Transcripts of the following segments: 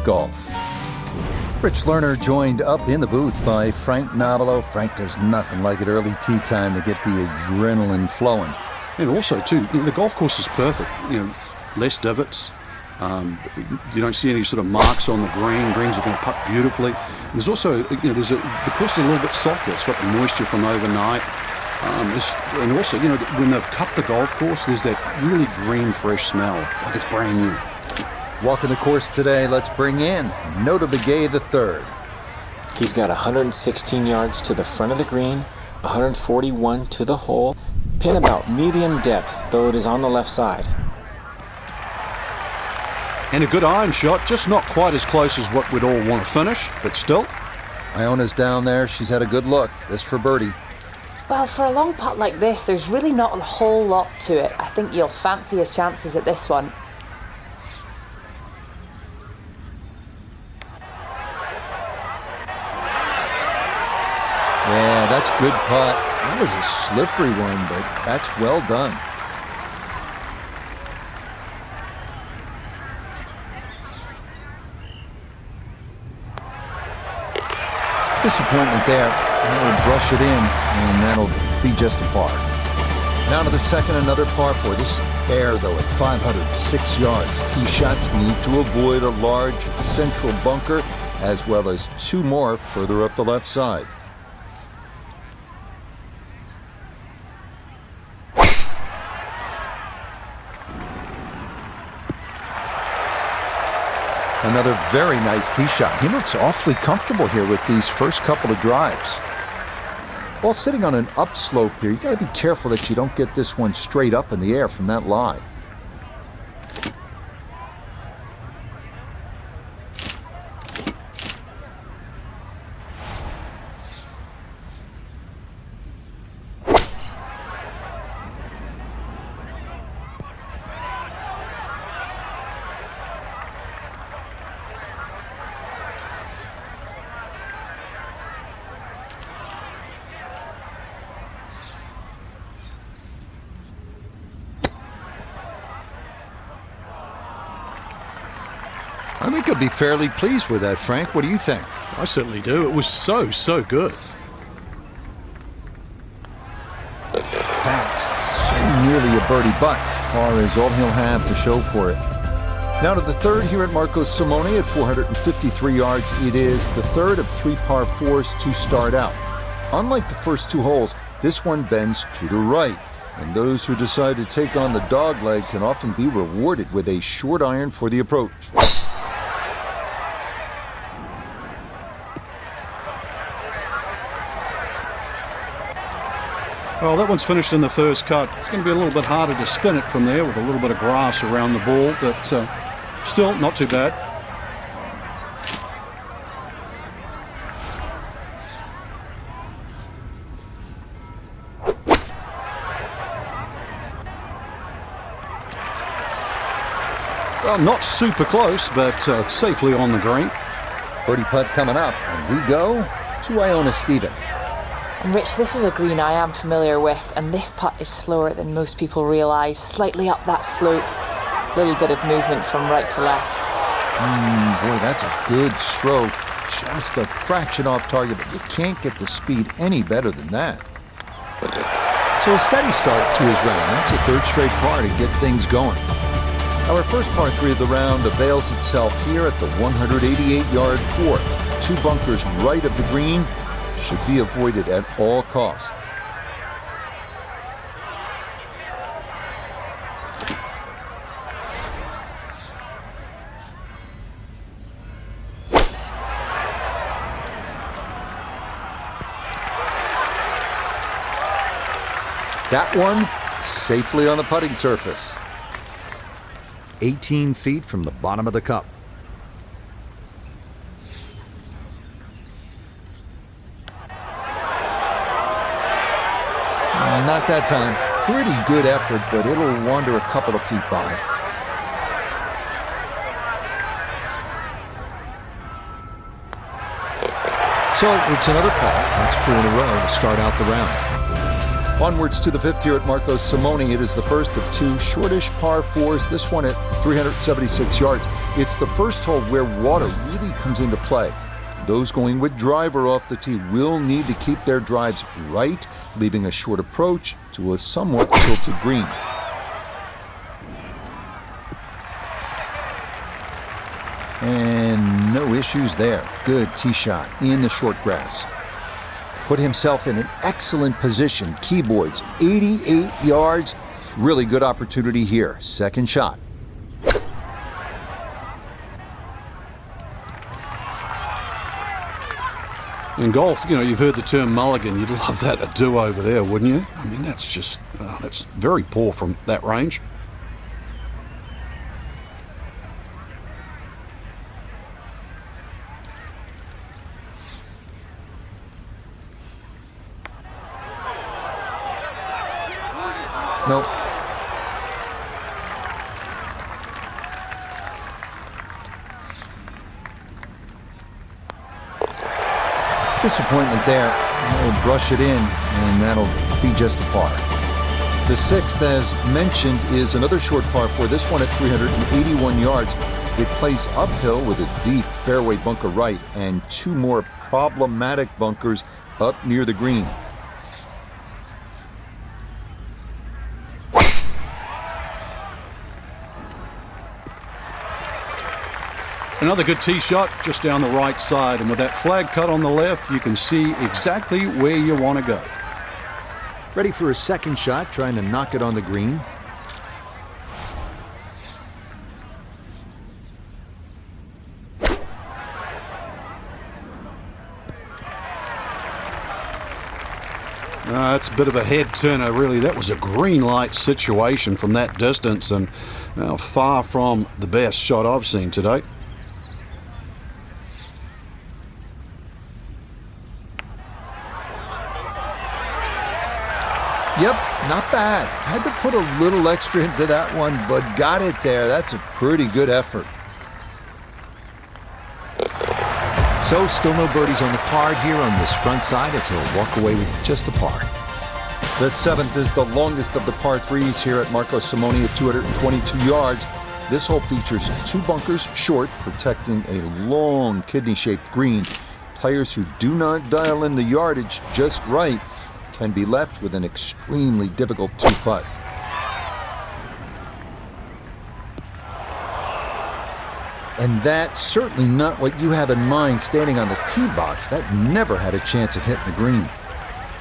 golf. Rich Lerner joined up in the booth by Frank Nobilo. Frank, there's nothing like it early tee time to get the adrenaline flowing. And also, too, the golf course is perfect. Less divots. You don't see any sort of marks on the green. Greens are going to putt beautifully. And there's also, the course is a little bit softer. It's got the moisture from overnight. And also, when they've cut the golf course, there's that really green, fresh smell, like it's brand new. Walking the course today, let's bring in Nota Begay III. He's got 116 yards to the front of the green, 141 to the hole. Pin about medium depth, though it is on the left side. And a good iron shot, just not quite as close as what we'd all want to finish, but still. Iona's down there. She's had a good look. This for birdie. Well, for a long putt like this, there's really not a whole lot to it. I think you'll fancy his chances at this one. Yeah, that's good putt. That was a slippery one, but that's well done. Disappointment there. He'll brush it in, and that'll be just a par. Now to the second, another par 4. This is air, though, at 506 yards. Tee shots need to avoid a large central bunker, as well as 2 more further up the left side. Another very nice tee shot. He looks awfully comfortable here with these first couple of drives. While sitting on an upslope here, you got to be careful that you don't get this one straight up in the air from that lie. I think I'd be fairly pleased with that, Frank. What do you think? I certainly do. It was so good. That so nearly a birdie, but par is all he'll have to show for it. Now to the third here at Marco Simone at 453 yards. It is the third of 3 par 4s to start out. Unlike the first 2 holes, this one bends to the right. And those who decide to take on the dog leg can often be rewarded with a short iron for the approach. Well, that one's finished in the first cut. It's going to be a little bit harder to spin it from there with a little bit of grass around the ball, but still not too bad. Well, not super close, but safely on the green. Birdie putt coming up, and we go to Iona Stephen. And Rich, this is a green I am familiar with, and this putt is slower than most people realise. Slightly up that slope, little bit of movement from right to left. Boy, that's a good stroke. Just a fraction off target, but you can't get the speed any better than that. So a steady start to his round. That's a third straight par to get things going. Our first par 3 of the round avails itself here at the 188-yard fourth. 2 bunkers right of the green should be avoided at all costs. That one safely on the putting surface. 18 feet from the bottom of the cup. Not that time. Pretty good effort, but it'll wander a couple of feet by. So it's another par. That's 4 in a row to start out the round. Onwards to the fifth here at Marco Simone. It is the first of two shortish par fours, this one at 376 yards. It's the first hole where water really comes into play. Those going with driver off the tee will need to keep their drives right, leaving a short approach to a somewhat tilted green. And no issues there. Good tee shot in the short grass. Put himself in an excellent position. Keyboards, 88 yards. Really good opportunity here. Second shot. In golf, you know, you've heard the term mulligan. You'd love that a do-over there, wouldn't you? I mean, that's just, that's very poor from that range. Nope. Disappointment there. He'll brush it in, and that'll be just a par. The sixth, as mentioned, is another short par four, this one at 381 yards. It plays uphill with a deep fairway bunker right and two more problematic bunkers up near the green. Another good tee shot just down the right side, and with that flag cut on the left, you can see exactly where you want to go. Ready for a second shot, trying to knock it on the green. That's a bit of a head turner, really. That was a green light situation from that distance, and far from the best shot I've seen today. Yep, not bad. Had to put a little extra into that one, but got it there. That's a pretty good effort. So still no birdies on the card here on this front side, as he'll walk away with just a par. The seventh is the longest of the par threes here at Marco Simone at 222 yards. This hole features two bunkers short, protecting a long kidney-shaped green. Players who do not dial in the yardage just right can be left with an extremely difficult two-putt. And that's certainly not what you have in mind standing on the tee box. That never had a chance of hitting the green.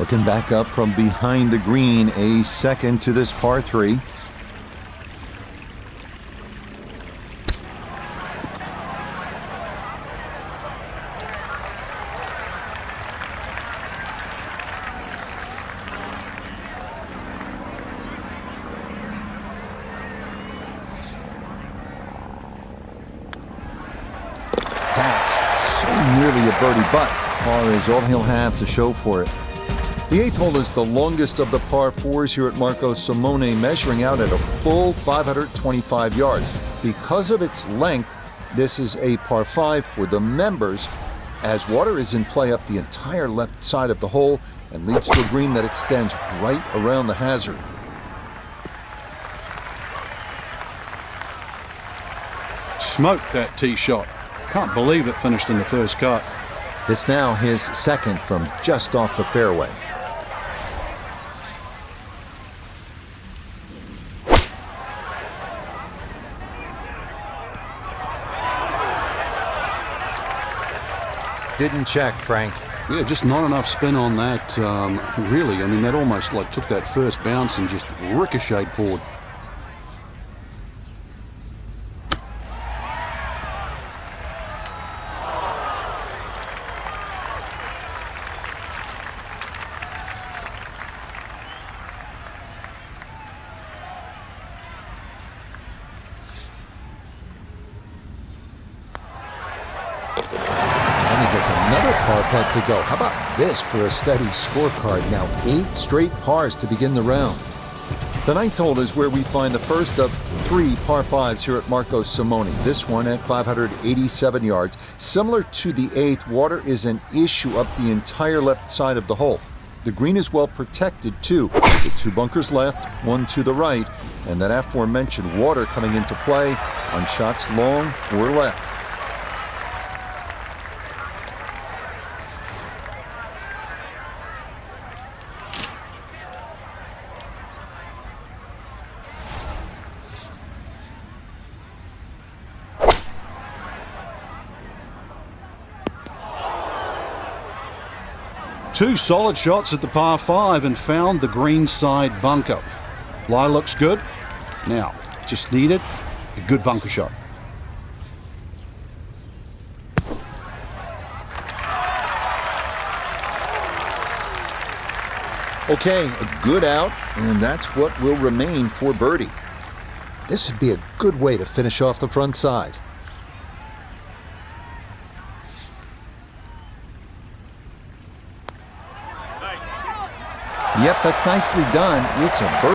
Looking back up from behind the green, a second to this par three. Nearly a birdie, but par is all he'll have to show for it. The eighth hole is the longest of the par fours here at Marco Simone, measuring out at a full 525 yards. Because of its length, this is a par five for the members, as water is in play up the entire left side of the hole and leads to a green that extends right around the hazard. Smoked that tee shot. Can't believe it finished in the first cut. This now his second from just off the fairway. Didn't check, Frank. Yeah, just not enough spin on that, really. I mean, that almost like took that first bounce and just ricocheted forward. Another par putt to go. How about this for a steady scorecard? Now 8 straight pars to begin the round. The ninth hole is where we find the first of 3 par fives here at Marco Simone. This one at 587 yards. Similar to the eighth, water is an issue up the entire left side of the hole. The green is well protected too, with 2 bunkers left, 1 to the right, and that aforementioned water coming into play on shots long or left. Two solid shots at the par 5 and found the green side bunker. Lie looks good. Now, just needed a good bunker shot. Okay, a good out, and that's what will remain for birdie. This would be a good way to finish off the front side. Yep, that's nicely done. It's a birdie.